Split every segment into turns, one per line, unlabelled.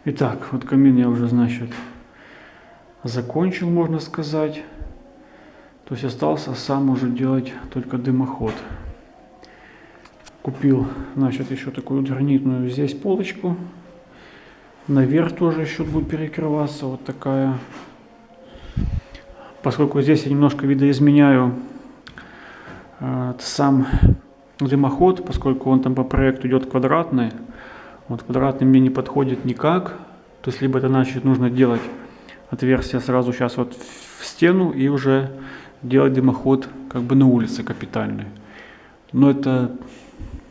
Итак, вот камин я уже, значит, закончил, можно сказать. То есть остался сам уже делать только дымоход. Купил, значит, еще такую гранитную здесь полочку. Наверх тоже еще будет перекрываться вот такая. Поскольку здесь я немножко видоизменяю сам дымоход, поскольку он там по проекту идет квадратный. Вот квадратный мне не подходит никак. То есть либо это значит нужно делать отверстие сразу сейчас вот в стену и уже делать дымоход как бы на улице капитальный. Но это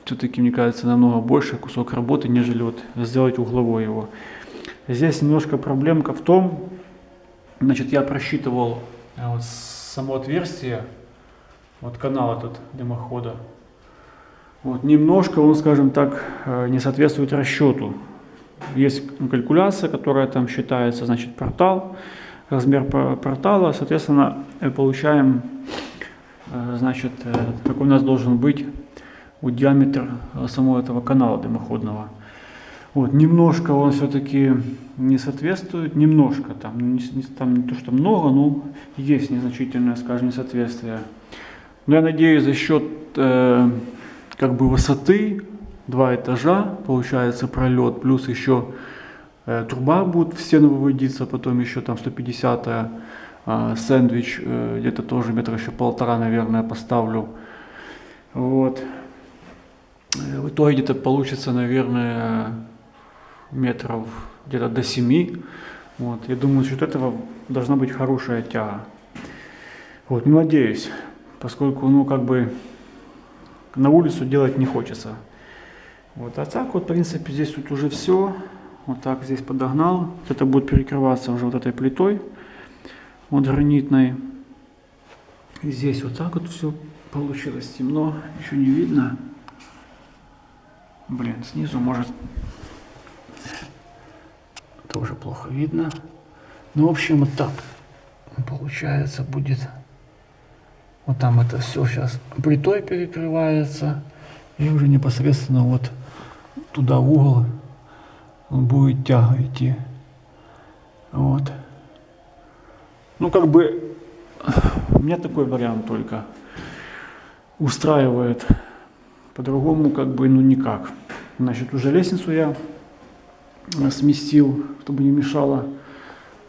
все-таки, мне кажется, намного больше кусок работы, нежели вот сделать угловой его. Здесь немножко проблемка в том, значит, я просчитывал вот само отверстие, вот канал этот дымохода. Вот, немножко он, скажем так, не соответствует расчету. Есть калькуляция, которая там считается, значит, портал, размер портала, соответственно, получаем, значит, какой у нас должен быть диаметр самого этого канала дымоходного. Вот, немножко он все-таки не соответствует, немножко, там не то, что много, но есть незначительное, скажем, несоответствие. Но я надеюсь, за счет как бы высоты, 2 этажа, получается пролет, плюс еще труба будет в стену выводиться, потом еще там 150 сэндвич, где-то тоже метра еще 1,5, наверное, поставлю. Вот. В итоге где-то получится, наверное, метров где-то до 7. Вот. Я думаю, что от этого должна быть хорошая тяга. Вот, ну, надеюсь, поскольку, ну, как бы на улицу делать не хочется. Вот, а так вот, в принципе, здесь тут уже все. Вот так здесь подогнал. Это будет перекрываться уже вот этой плитой, вот гранитной. И здесь вот так вот все получилось. Темно, еще не видно. Блин, снизу может тоже плохо видно. Ну, в общем, вот так получается будет. Вот там это все сейчас плитой перекрывается. И уже непосредственно вот туда в угол будет тяга идти. Вот. Ну, как бы, меня такой вариант только устраивает. По-другому, как бы, ну, никак. Значит, уже лестницу я сместил, чтобы не мешало.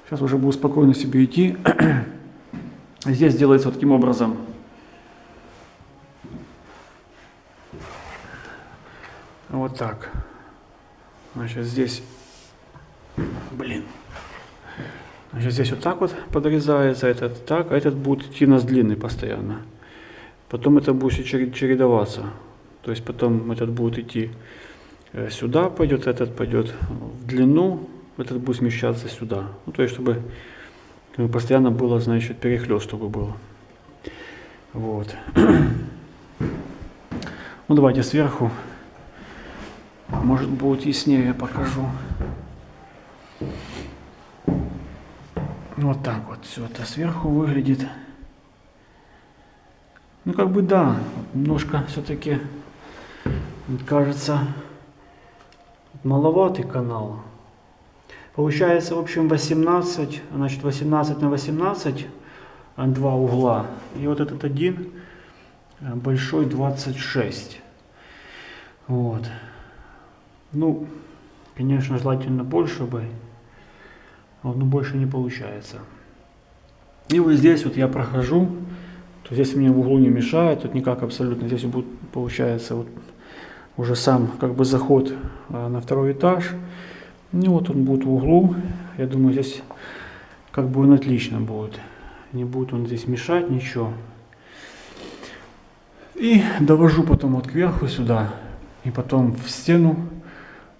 Сейчас уже буду спокойно себе идти. Здесь делается вот таким образом. Вот так. Значит, здесь, блин. Значит, здесь вот так вот подрезается, этот так, а этот будет идти у нас длинный постоянно. Потом это будет все чередоваться. То есть потом этот будет идти сюда, пойдет, этот пойдет в длину, этот будет смещаться сюда. Ну, то есть, чтобы постоянно было, значит, перехлёст, чтобы был. Вот. Ну, давайте сверху. Может, будет яснее, я покажу. Вот так вот все это сверху выглядит. Ну, как бы да, немножко все-таки, кажется, маловатый канал. Получается, в общем, 18, значит, 18 на 18, 2 угла. И вот этот один большой 26. Вот. Ну, конечно, желательно больше бы, но больше не получается. И вот здесь вот я прохожу, то здесь мне в углу не мешает, тут никак абсолютно. Здесь будет, получается, вот уже сам как бы заход на 2-й этаж. Ну вот он будет в углу. Я думаю, здесь как бы он отлично будет. Не будет он здесь мешать ничего. И довожу потом вот кверху сюда. И потом в стену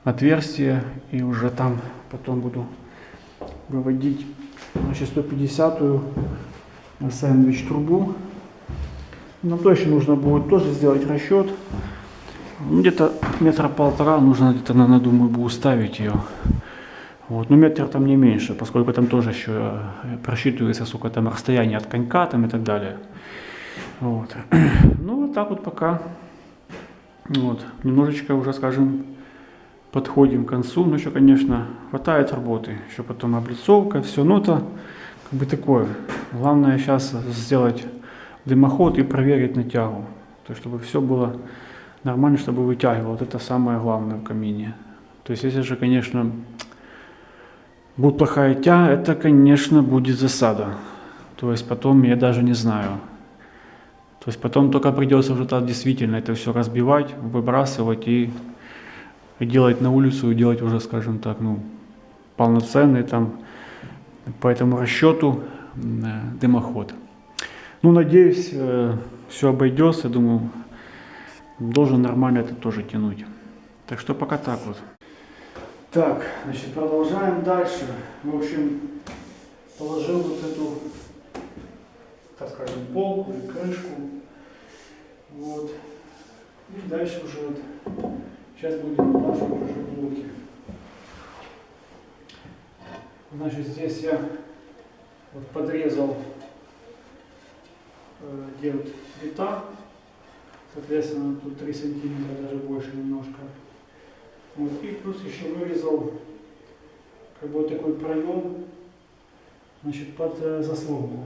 отверстие. И уже там потом буду выводить, значит, 150-ю сэндвич трубу. Но точно нужно будет тоже сделать расчет. Где-то 1,5 метра нужно где-то, наверное, думаю, будет ставить ее. Вот. Но метр там не меньше, поскольку там тоже еще просчитывается, сколько там расстояние от конька там и так далее. Вот. Ну, вот так вот пока. Вот. Немножечко уже, скажем, подходим к концу. Ну, еще, конечно, хватает работы. Еще потом облицовка, все. Ну, это как бы такое. Главное сейчас сделать дымоход и проверить на тягу. То есть, чтобы все было нормально, чтобы вытягивало. Вот это самое главное в камине. То есть, если же, конечно, будет плохая тяга, это, конечно, будет засада. То есть, потом я даже не знаю. То есть, потом только придется уже так действительно это все разбивать, выбрасывать и делать на улицу, и делать уже, скажем так, ну, полноценный там по этому расчету дымоход. Ну, надеюсь, все обойдется. Думаю, должен нормально это тоже тянуть. Так что пока так вот. Так, значит, продолжаем дальше. В общем, положил вот эту, так скажем, полку и крышку. Вот. И дальше уже вот, сейчас будем налаживать уже блоки. Значит, здесь я вот подрезал где вот вита, соответственно, тут 3 сантиметра, даже больше немножко. Вот, и плюс еще вырезал как бы вот такой проем, значит, под заслонку.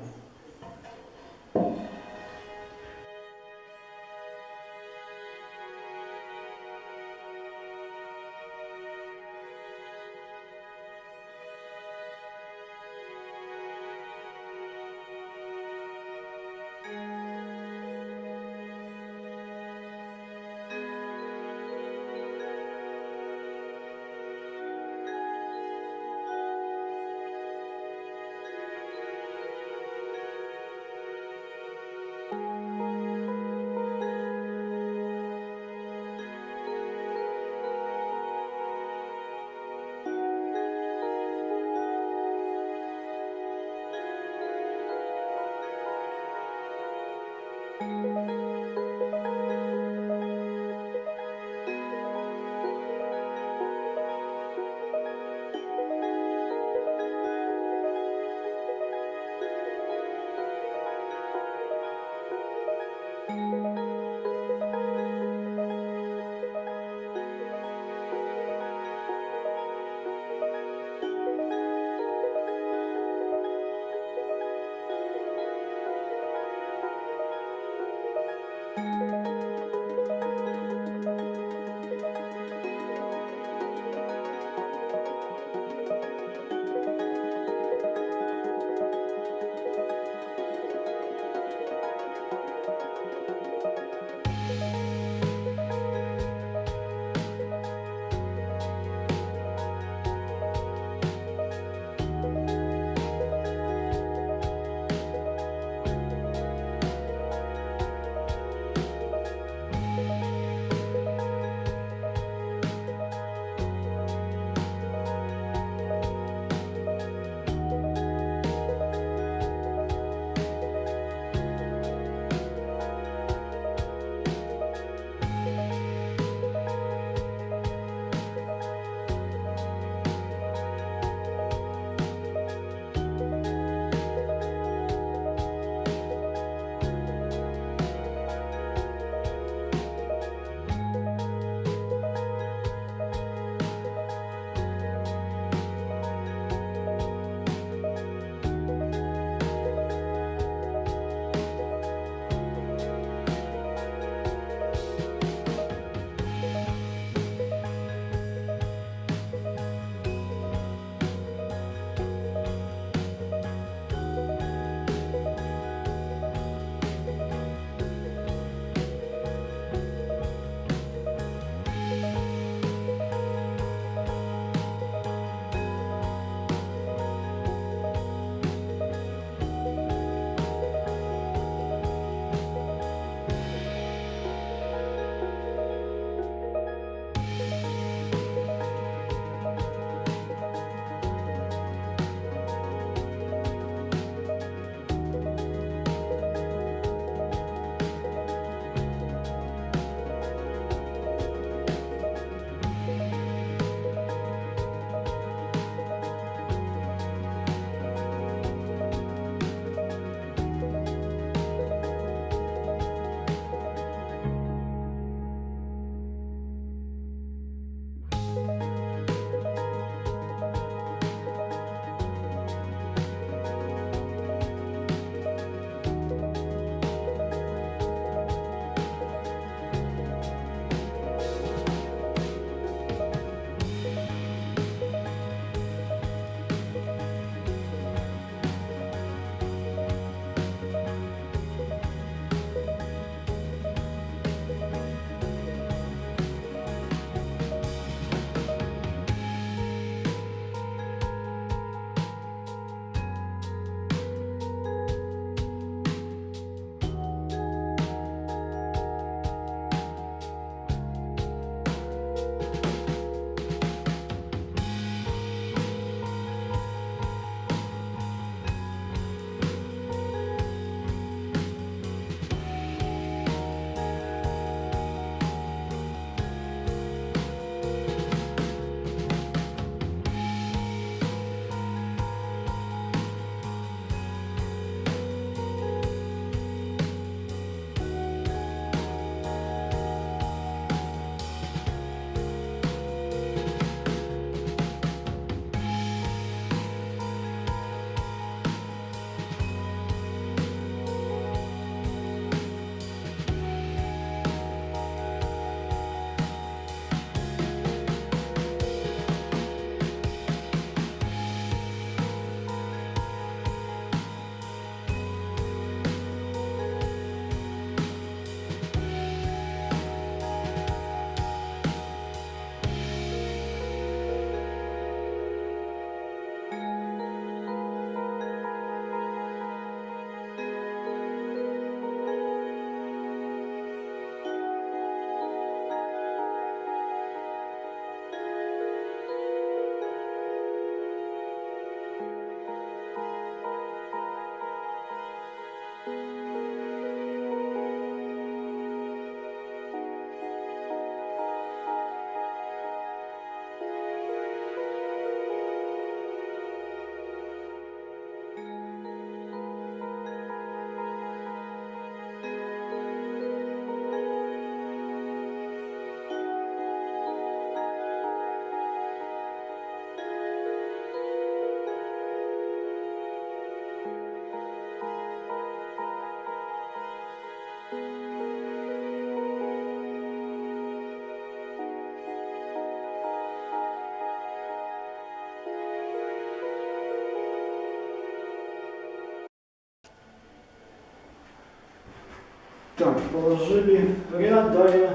Так, положили ряд, далее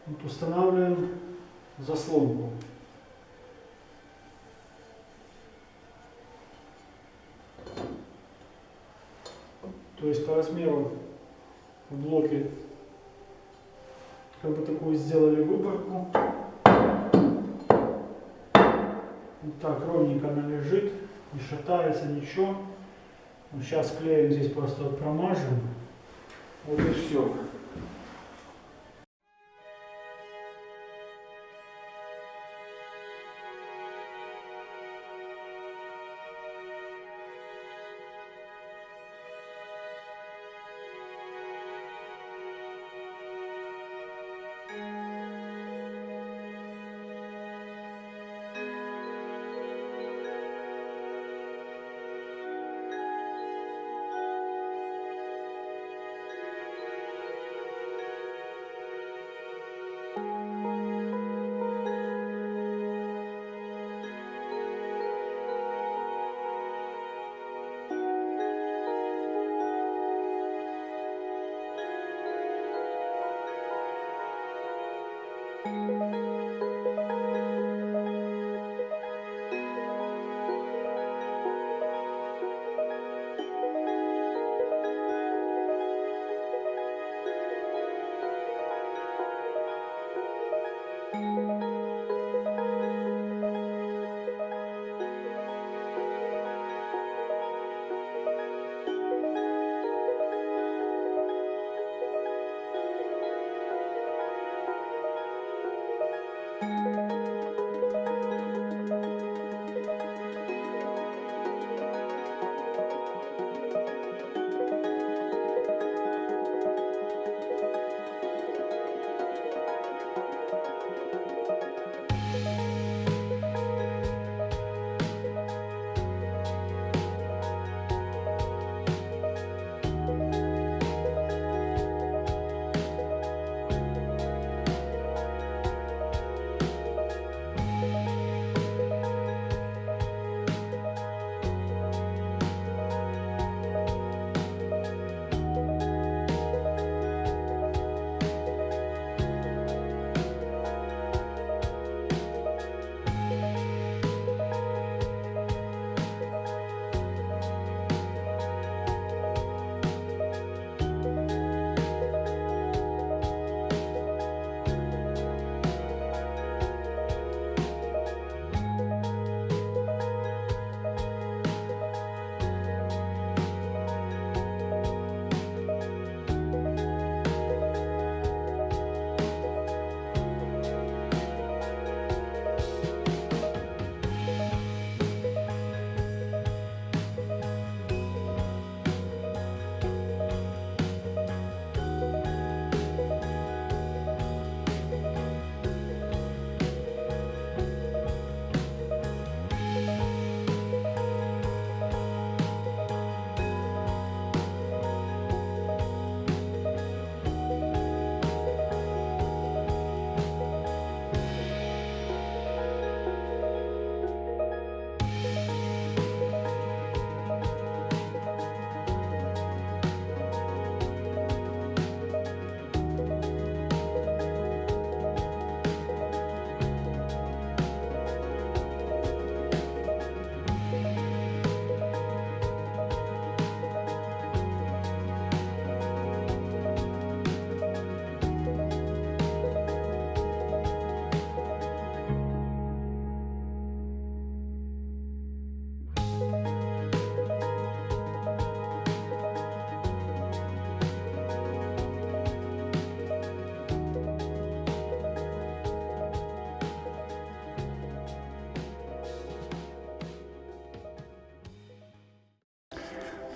вот устанавливаем заслонку. То есть по размеру в блоке как бы такую сделали выборку. Вот так ровненько она лежит, не шатается ничего. Вот сейчас клеем здесь просто вот промажем. Вот и все.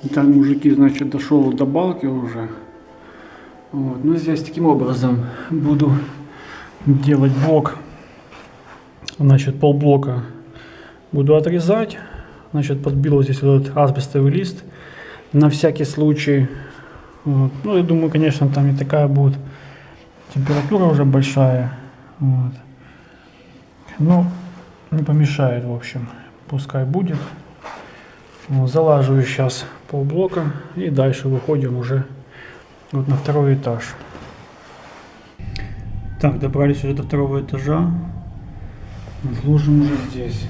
Итак, мужики, значит, дошел до балки уже. Вот. Ну, здесь таким образом буду делать блок. Значит, полблока буду отрезать. Значит, подбил здесь вот этот асбестовый лист на всякий случай. Вот. Ну, я думаю, конечно, там не такая будет температура уже большая. Вот. Ну, не помешает, в общем, пускай будет. Вот, залаживаю сейчас полблока и дальше выходим уже Вот на второй этаж. Так, добрались уже до второго этажа. Сложим уже здесь.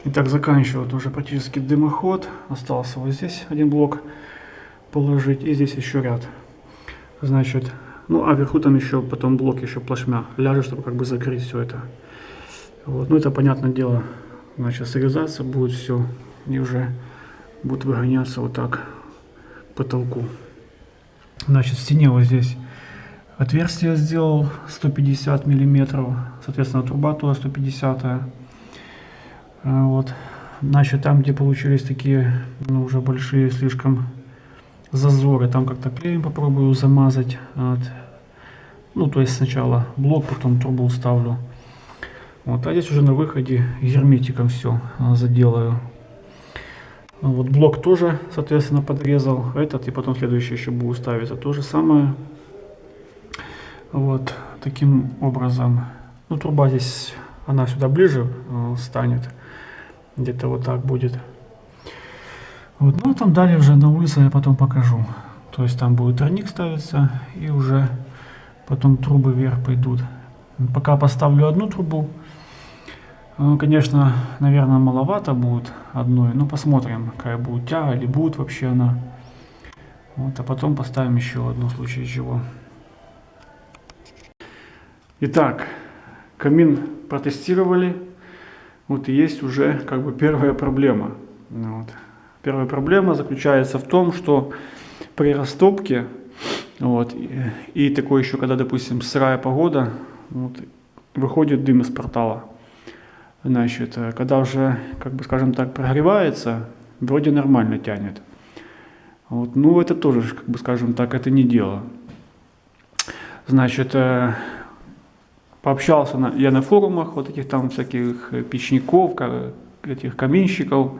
Итак, заканчиваю уже практически дымоход. Остался вот здесь один блок положить и здесь еще ряд. Значит, ну а вверху там еще потом блок еще плашмя ляжет, чтобы как бы закрыть все это. Вот, ну это понятное дело, значит срезаться будет все и уже будет выгоняться вот так к потолку. Значит, в стене вот здесь отверстие сделал 150 миллиметров, соответственно труба тоже 150. Вот, значит, там где получились такие, ну, уже большие слишком зазоры, там как-то клеем попробую замазать. Вот. Ну, то есть сначала блок, потом трубу вставлю. Вот, а здесь уже на выходе герметиком все заделаю. Вот блок тоже, соответственно, подрезал. Этот и потом следующий еще буду ставить. То же самое. Вот таким образом. Ну, труба здесь, она сюда ближе станет. Где-то вот так будет. Вот, ну, там далее уже на улице я потом покажу. То есть там будет тройник ставиться и уже потом трубы вверх пойдут. Пока поставлю одну трубу. Конечно, наверное, маловато будет одной, но посмотрим, какая будет тяга, или будет вообще она. Вот, а потом поставим еще одну, в случае чего. Итак, камин протестировали. Вот и есть уже как бы первая проблема. Вот. Первая проблема заключается в том, что при растопке, вот, и такое еще, когда, допустим, сырая погода, вот, выходит дым из портала. Значит, когда уже, как бы, скажем так, прогревается, вроде нормально тянет. Вот, ну, это тоже, как бы, скажем так, это не дело. Значит, пообщался я на форумах вот этих там всяких печников, этих каминщиков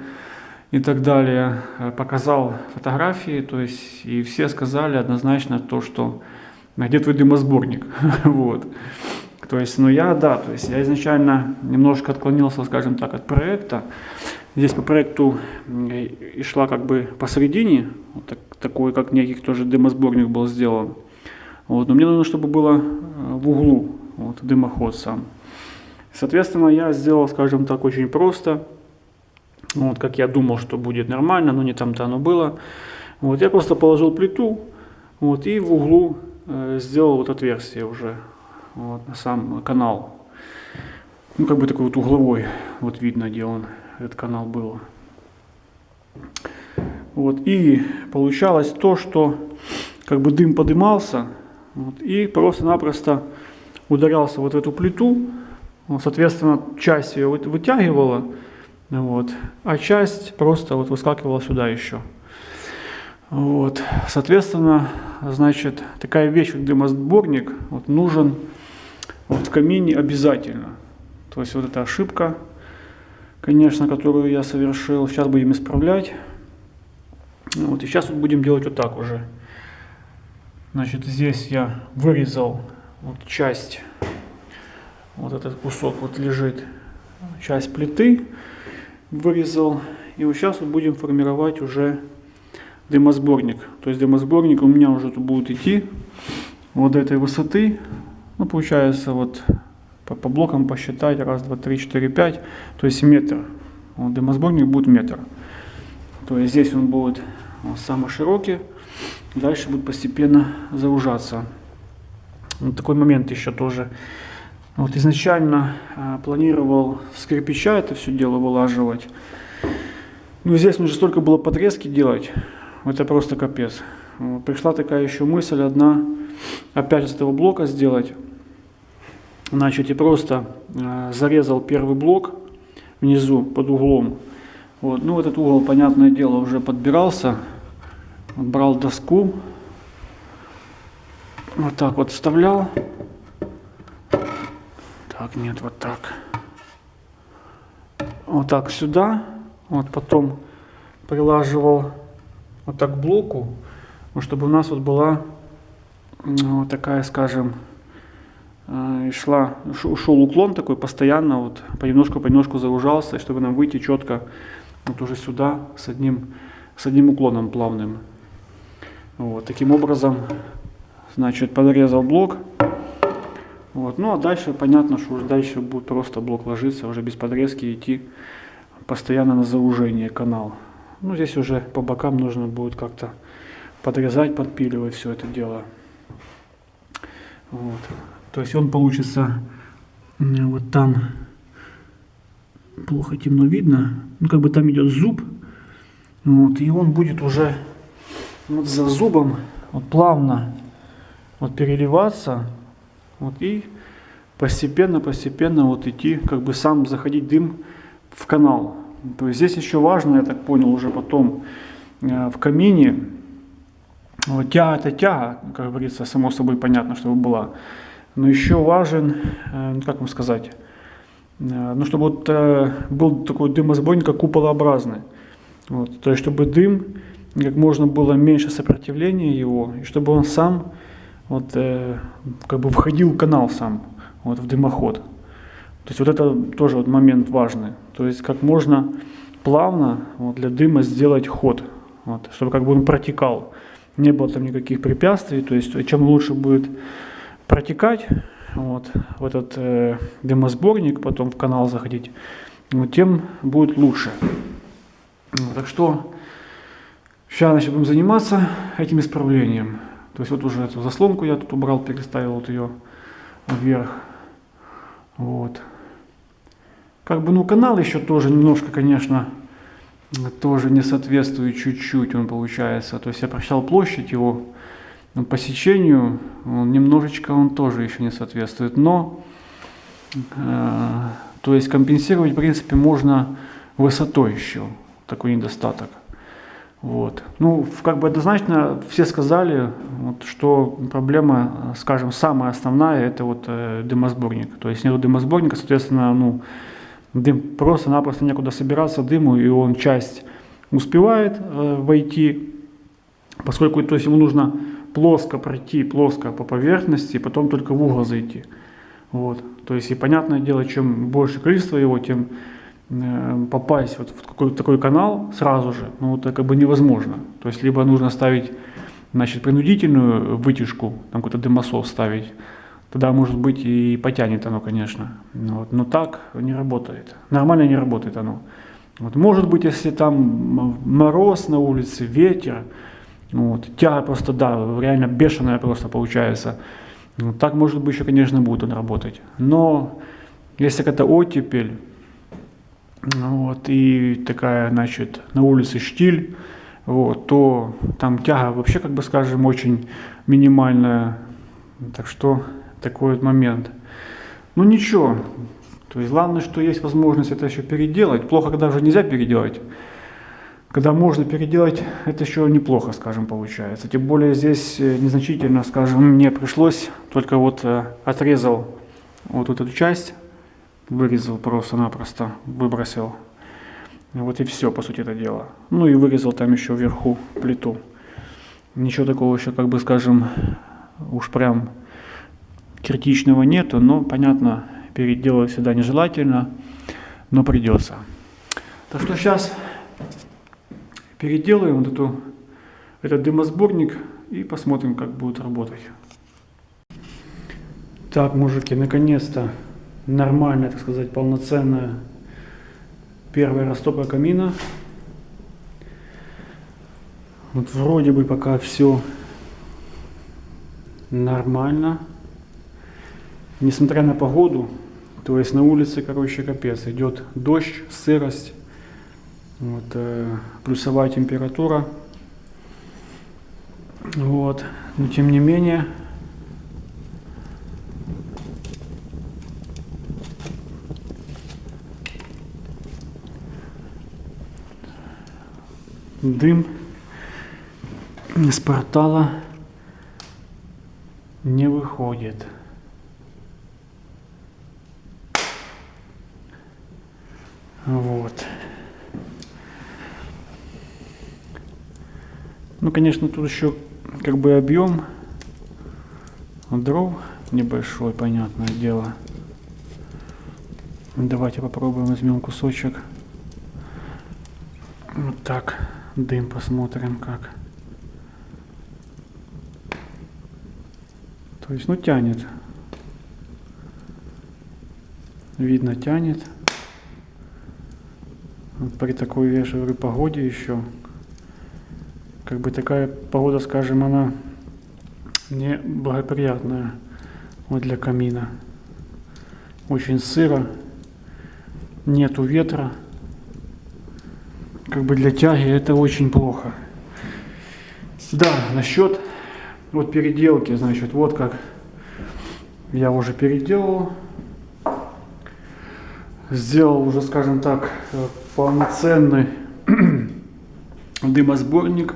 и так далее. Показал фотографии, то есть, и все сказали однозначно то, что где твой дымосборник, вот. То есть, ну я изначально немножко отклонился, скажем так, от проекта. Здесь по проекту и шла как бы посередине, вот такой, как некий тоже дымосборник был сделан. Вот, но мне нужно, чтобы было в углу, вот, дымоход сам. Соответственно, я сделал, скажем так, очень просто. Вот, как я думал, что будет нормально, но не там-то оно было. Вот, я просто положил плиту, вот, и в углу сделал вот отверстие уже. Вот, на сам канал, ну как бы такой вот угловой, вот видно, где он, этот канал был. Вот, и получалось то, что как бы дым подымался, вот, и просто-напросто ударялся вот в эту плиту, вот, соответственно, часть ее вытягивала, вот, а часть просто вот выскакивала сюда еще. Вот, соответственно, значит, такая вещь, как дымосборник, вот, нужен вот в камине обязательно. То есть вот эта ошибка, конечно, которую я совершил, сейчас будем исправлять. Вот, и сейчас вот будем делать вот так уже. Значит, здесь я вырезал вот часть, вот этот кусок вот лежит, часть плиты вырезал. И вот сейчас вот будем формировать уже дымосборник. То есть дымосборник у меня уже тут будет идти вот до этой высоты. Ну, получается, вот по блокам посчитать, 1, 2, 3, 4, 5, то есть метр. Вот, дымосборник будет метр. То есть здесь он будет вот, самый широкий, дальше будет постепенно заужаться. Вот такой момент еще тоже. Вот изначально планировал с кирпича это все дело вылаживать. Ну, здесь нужно столько было подрезки делать, это просто капец. Вот, пришла такая еще мысль одна, опять с этого блока сделать. Значит, и просто зарезал первый блок внизу под углом. Вот, ну, этот угол, понятное дело, уже подбирался. Вот, брал доску, вот так вот вставлял. Так, нет, вот так. Вот так сюда. Вот потом прилаживал вот так к блоку, вот, чтобы у нас вот была вот такая, скажем, ушел уклон такой постоянно, вот понемножку заужался, чтобы нам выйти четко вот уже сюда с одним уклоном плавным. Вот, таким образом, значит, подрезал блок. Вот, ну а дальше понятно, что уже дальше будет просто блок ложиться, уже без подрезки идти постоянно на заужение канал. Ну, здесь уже по бокам нужно будет как-то подрезать, подпиливать все это дело. Вот. То есть он получится вот там, плохо темно видно, ну как бы там идет зуб, вот, и он будет уже вот за зубом вот плавно вот переливаться, вот, и постепенно вот идти, как бы сам заходить дым в канал. То есть здесь еще важно, я так понял уже потом, в камине, вот, тяга это тяга, как говорится, само собой понятно, чтобы была. Но еще важен, как вам сказать, ну, чтобы вот был такой дымосборник, как куполообразный. Вот, то есть, чтобы дым, как можно было меньше сопротивления его, и чтобы он сам вот, как бы входил в канал сам, вот, в дымоход. То есть, вот это тоже вот момент важный. То есть, как можно плавно вот, для дыма сделать ход, вот, чтобы как бы он протекал. Не было там никаких препятствий. То есть, чем лучше будет протекать вот, в этот дымосборник, потом в канал заходить, вот, тем будет лучше. Так что сейчас, значит, будем заниматься этим исправлением. То есть вот уже эту заслонку я тут убрал, переставил вот ее вверх. Вот. Как бы, ну, канал еще тоже немножко, конечно, тоже не соответствует чуть-чуть он получается. То есть я просчитал площадь его по сечению, немножечко он тоже еще не соответствует. Но, то есть компенсировать, в принципе, можно высотой еще. Такой недостаток. Вот. Ну, как бы однозначно все сказали, вот, что проблема, скажем, самая основная, это вот дымосборник. То есть нет дымосборника, соответственно, ну, дым просто-напросто некуда собираться дыму, и он часть успевает войти, поскольку, то есть, ему нужно плоско пройти, плоско по поверхности, и потом только в угол зайти. Вот. То есть, и понятное дело, чем больше количество его, тем попасть вот в такой канал сразу же, ну, это как бы невозможно. То есть, либо нужно ставить, значит, принудительную вытяжку, там какой-то дымосос ставить, тогда, может быть, и потянет оно, конечно. Вот. Но так не работает. Нормально не работает оно. Вот. Может быть, если там мороз на улице, ветер, вот, тяга просто, да, реально бешеная просто получается. Вот. Так, может быть, еще, конечно, будет он работать. Но если какая-то оттепель, вот, и такая, значит, на улице штиль, вот, то там тяга вообще, как бы скажем, очень минимальная. Так что такой вот момент. Ну ничего, то есть главное, что есть возможность это еще переделать. Плохо, когда уже нельзя переделать. Когда можно переделать, это еще неплохо, скажем, получается. Тем более здесь незначительно, скажем, мне пришлось, только вот отрезал вот эту часть, вырезал просто-напросто, выбросил. Вот и все, по сути, это дело. Ну и вырезал там еще вверху плиту. Ничего такого еще, как бы, скажем, уж прям критичного нету, но, понятно, переделывать всегда нежелательно, но придется. Так что сейчас переделаем вот этот дымосборник и посмотрим, как будет работать. Так, мужики, наконец-то нормальная, так сказать, полноценная первая растопка камина. Вот вроде бы пока все нормально. Несмотря на погоду, то есть на улице, короче, капец, идет дождь, сырость, вот, плюсовая температура. Вот, но тем не менее, дым из портала не выходит. Вот. Ну, конечно, тут еще как бы объем дров небольшой, понятное дело. Давайте попробуем, возьмем кусочек. Вот так, дым посмотрим как. То есть, ну, тянет. Видно, тянет. при такой, я же говорю, погоде еще. Как бы такая погода, скажем, она не благоприятная вот для камина. Очень сыро, нету ветра. Как бы для тяги это очень плохо. Да, насчет вот переделки, значит, вот как я уже переделал. Сделал уже, скажем так, полноценный дымосборник.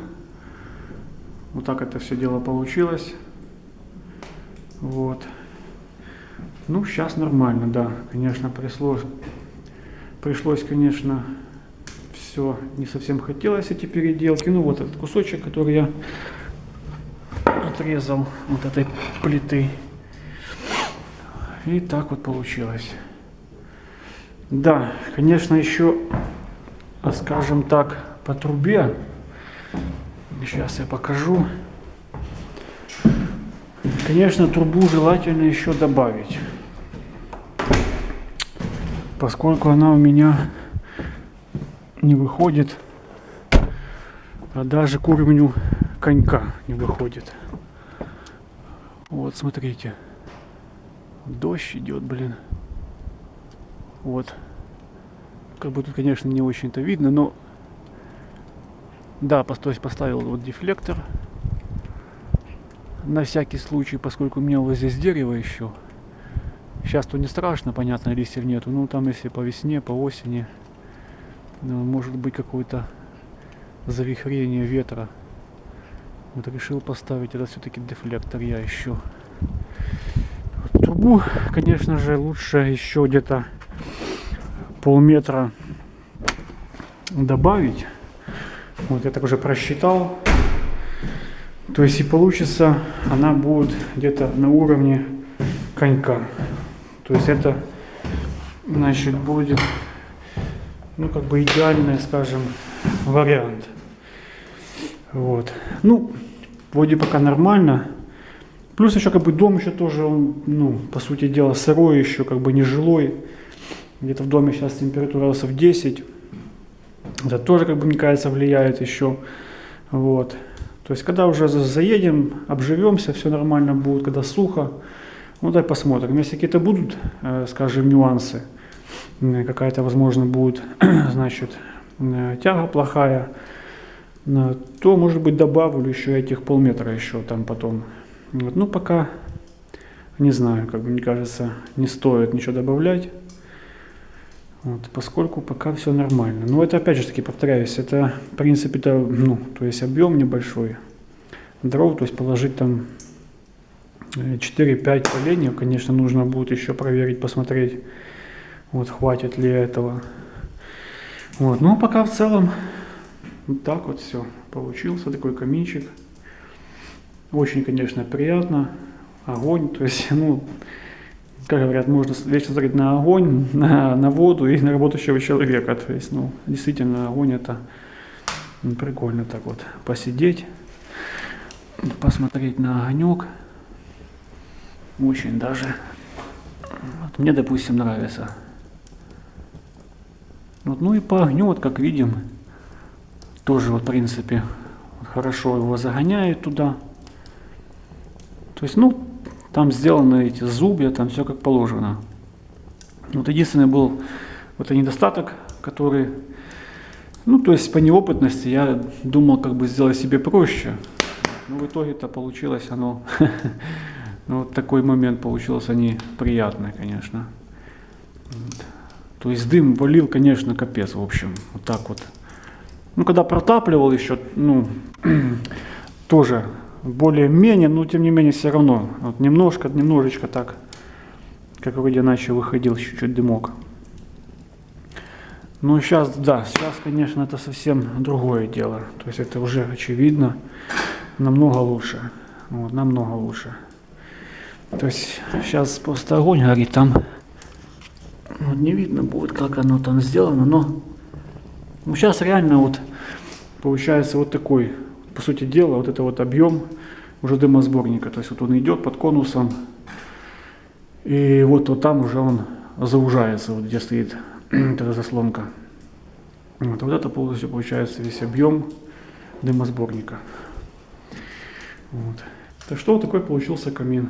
Вот так это все дело получилось. Вот. Ну, сейчас нормально, да. Конечно, пришлось, конечно, все не совсем хотелось эти переделки. Ну, вот этот кусочек, который я отрезал вот этой плиты. И так вот получилось. Да, конечно, еще, скажем так, по трубе. Сейчас я покажу. Конечно, трубу желательно еще добавить, поскольку она у меня не выходит, а даже к уровню конька не выходит. Вот, смотрите. Дождь идет, блин. Вот. Как бы тут, конечно, не очень-то видно, но да, то есть поставил вот дефлектор. На всякий случай, поскольку у меня вот здесь дерево еще. Сейчас то не страшно, понятно, листьев нету. Ну там если по весне, по осени, ну, может быть какое-то завихрение ветра. Вот решил поставить это все-таки дефлектор я еще. Вот, трубу, конечно же, лучше еще где-то полметра добавить. Вот я так уже просчитал. То есть и получится, она будет где-то на уровне конька. То есть это, значит, будет, ну, как бы идеальный, скажем, вариант. Вот. Ну, вроде пока нормально. Плюс еще как бы дом еще тоже, он, ну, по сути дела, сырой еще, как бы не жилой. Где-то в доме сейчас температура градусов 10. Это тоже, как бы, мне кажется, влияет еще. Вот. То есть, когда уже заедем, обживемся, все нормально будет, когда сухо, ну, дай посмотрим. Если какие-то будут, скажем, нюансы, какая-то, возможно, будет, значит, тяга плохая, то, может быть, добавлю еще этих полметра еще там потом. Вот. Ну, пока, не знаю, как бы, мне кажется, не стоит ничего добавлять. Вот, поскольку пока все нормально. Но это, опять же таки, повторяюсь, это, в принципе-то, ну, то есть объем небольшой дров, то есть положить там 4-5 поленьев, конечно, нужно будет еще проверить, посмотреть, вот, хватит ли этого. Вот, ну, пока в целом вот так вот все получился, такой каминчик. Очень, конечно, приятно. Огонь, то есть, ну, как говорят, можно вечно смотреть на огонь, на воду и на работающего человека. То есть, ну, действительно, огонь это прикольно так вот посидеть, посмотреть на огонек. Очень даже. Вот, мне, допустим, нравится. Вот, ну и по огню, вот как видим, тоже вот, в принципе, хорошо его загоняет туда. То есть, ну, там сделаны эти зубья, там все как положено. Вот единственный был вот недостаток, который, ну, то есть по неопытности я думал, как бы сделать себе проще. Но в итоге-то получилось оно, ну, вот такой момент получился неприятный, конечно. Вот. То есть дым валил, конечно, капец, в общем, вот так вот. Ну, когда протапливал еще, ну, тоже более-менее, но тем не менее все равно. Вот немножечко так, как вроде начал выходил чуть-чуть дымок. Но сейчас, да, сейчас, конечно, это совсем другое дело. То есть это уже очевидно, намного лучше. Вот, намного лучше. То есть сейчас просто огонь горит, там вот не видно будет, как оно там сделано, но ну, сейчас реально вот получается вот такой, по сути дела, вот это вот объем уже дымосборника. То есть вот он идет под конусом, и вот там уже он заужается, вот где стоит эта заслонка. Вот это полностью получается весь объем дымосборника. Вот. Так что вот такой получился камин.